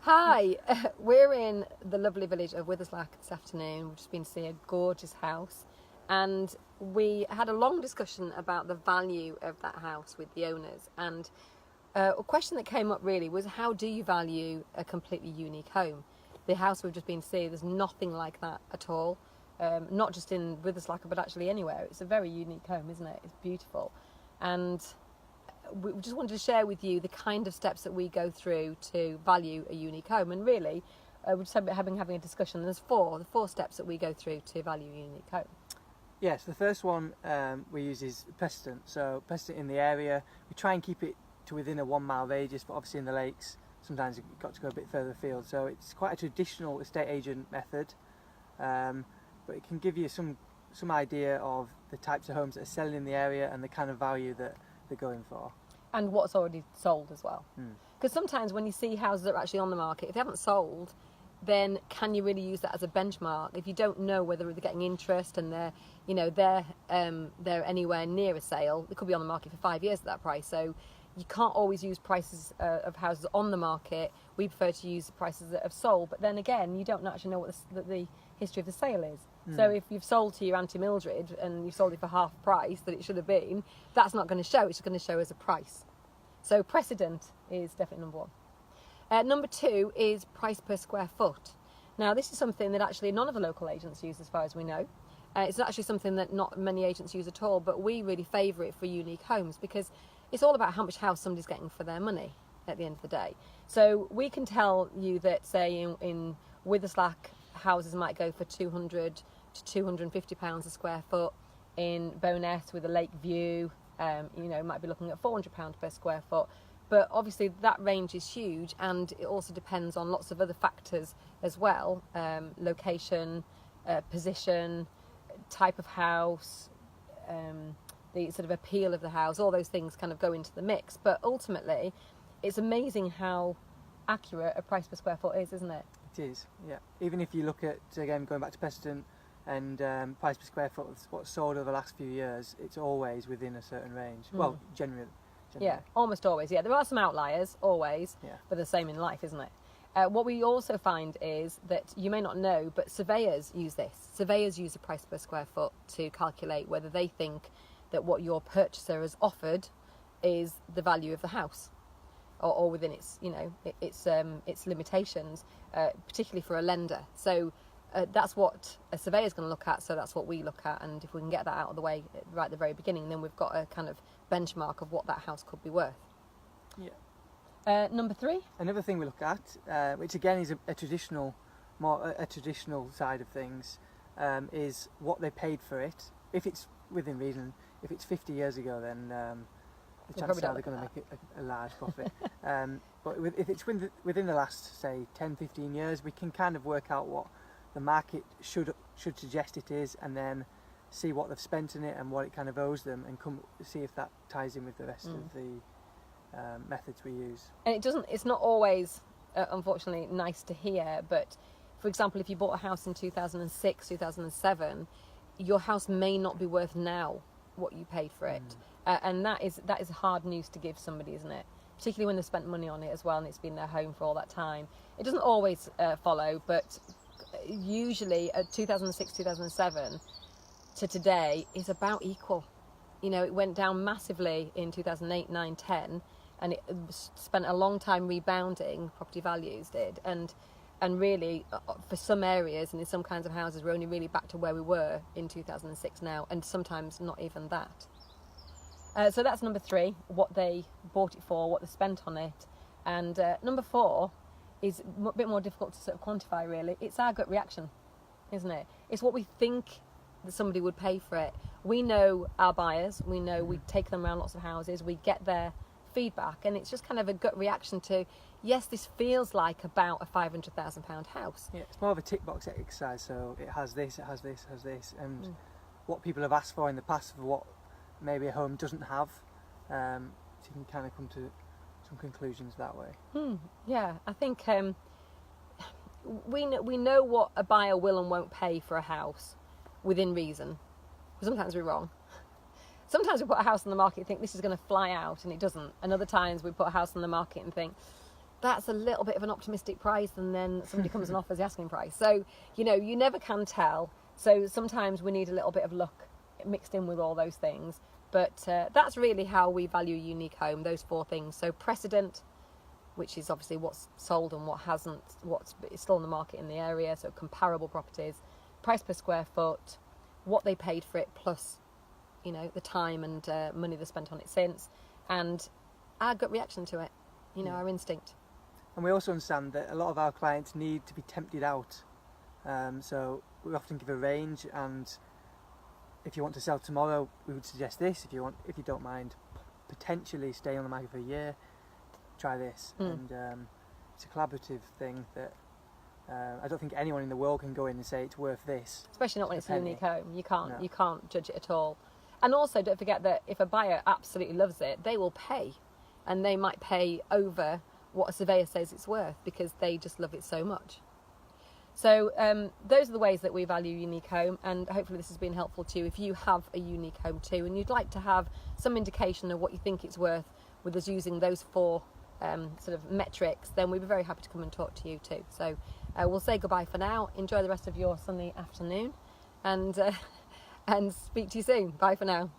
Hi, we're in the lovely village of Witherslack this afternoon. We've just been to see a gorgeous house, and we had a long discussion about the value of that house with the owners. And a question that came up really was, how do you value a completely unique home? The house we've just been to see, there's nothing like that at all. Not just in Witherslack, but actually anywhere. It's a very unique home, isn't it? It's beautiful. And we just wanted to share with you the kind of steps that we go through to value a unique home. And really, we're just having a discussion. There's the four steps that we go through to value a unique home. Yes, the first one we use is precedent. So precedent in the area, we try and keep it to within a 1 mile radius, but obviously in the lakes, sometimes you've got to go a bit further afield. So it's quite a traditional estate agent method, but it can give you some idea of the types of homes that are selling in the area and the kind of value that they're going for. And what's already sold as well. Because sometimes when you see houses that are actually on the market, if they haven't sold, then can you really use that as a benchmark? If you don't know whether they're getting interest and they're anywhere near a sale, they could be on the market for 5 years at that price. So you can't always use prices of houses on the market. We prefer to use the prices that have sold. But then again, you don't actually know what the history of the sale is. So if you've sold to your Auntie Mildred and you've sold it for half price that it should have been, that's not going to show. It's just going to show as a price. So precedent is definitely number one. Number two is price per square foot. Now this is something that actually none of the local agents use as far as we know. It's actually something that not many agents use at all, but we really favour it for unique homes because it's all about how much house somebody's getting for their money at the end of the day. So we can tell you that, say, in Witherslack, houses might go for £200 to £250 a square foot. In Bowness with a lake view, might be looking at £400 per square foot. But obviously that range is huge, and it also depends on lots of other factors as well. Location, position, type of house, the sort of appeal of the house, all those things kind of go into the mix. But ultimately, it's amazing how accurate a price per square foot is, isn't it? It is, yeah. Even if you look at, again, going back to precedent and price per square foot, what's sold over the last few years, it's always within a certain range. Well, generally. Yeah, almost always. Yeah, there are some outliers, always, but the same in life, isn't it? What we also find is that you may not know, but surveyors use this. Surveyors use the price per square foot to calculate whether they think that what your purchaser has offered is the value of the house, or within its limitations, particularly for a lender. So that's what a surveyor is going to look at. So that's what we look at, and if we can get that out of the way right at the very beginning, then we've got a kind of benchmark of what that house could be worth. Yeah. Number three. Another thing we look at, which again is a traditional side of things, is what they paid for it. If it's within reason. If it's 50 years ago, then the chances are they're going to make a large profit. But if it's within the last, say, 10, 15 years, we can kind of work out what the market should suggest it is, and then see what they've spent in it and what it kind of owes them, and see if that ties in with the rest of the methods we use. And it's not always, unfortunately, nice to hear, but for example, if you bought a house in 2006, 2007, your house may not be worth now what you paid for it. And that is hard news to give somebody, isn't it? Particularly when they've spent money on it as well and it's been their home for all that time. It doesn't always follow, but usually 2006, 2007 to today is about equal. It went down massively in 2008, 9, 10, and it spent a long time rebounding, property values did, and really for some areas and in some kinds of houses we're only really back to where we were in 2006 now, and sometimes not even that. So that's number three, what they bought it for, what they spent on it. And number four is a bit more difficult to sort of quantify, really. It's our gut reaction, isn't it? It's what we think that somebody would pay for it. We know our buyers, we know we take them around lots of houses, we get their feedback, and it's just kind of a gut reaction to, yes, this feels like about a £500,000 house. Yeah, it's more of a tick box exercise, so it has this, it has this, it has this, and what people have asked for in the past for what maybe a home doesn't have, so you can kind of come to some conclusions that way. Yeah, I think we know what a buyer will and won't pay for a house within reason. Sometimes we're wrong. Sometimes we put a house on the market and think this is going to fly out, and it doesn't. And other times we put a house on the market and think that's a little bit of an optimistic price, and then somebody comes and offers the asking price. So, you know, you never can tell. So sometimes we need a little bit of luck mixed in with all those things. But that's really how we value a unique home, those 4 things. So precedent, which is obviously what's sold and what hasn't, what's still on the market in the area, so comparable properties, price per square foot, what they paid for it, plus, you know, the time and money they spent on it since, and our gut reaction to it, you know, our instinct. And we also understand that a lot of our clients need to be tempted out. So we often give a range, and if you want to sell tomorrow, we would suggest this. If you don't mind potentially staying on the market for a year, try this. And it's a collaborative thing that I don't think anyone in the world can go in and say it's worth this. Especially not when it's a unique home. You No. can't judge it at all. And also, don't forget that if a buyer absolutely loves it, they will pay, and they might pay over what a surveyor says it's worth because they just love it so much. So those are the ways that we value unique home, and hopefully this has been helpful to you if you have a unique home too and you'd like to have some indication of what you think it's worth with us using those 4 sort of metrics, then we'd be very happy to come and talk to you too. So we'll say goodbye for now. Enjoy the rest of your sunny afternoon, and speak to you soon. Bye for now.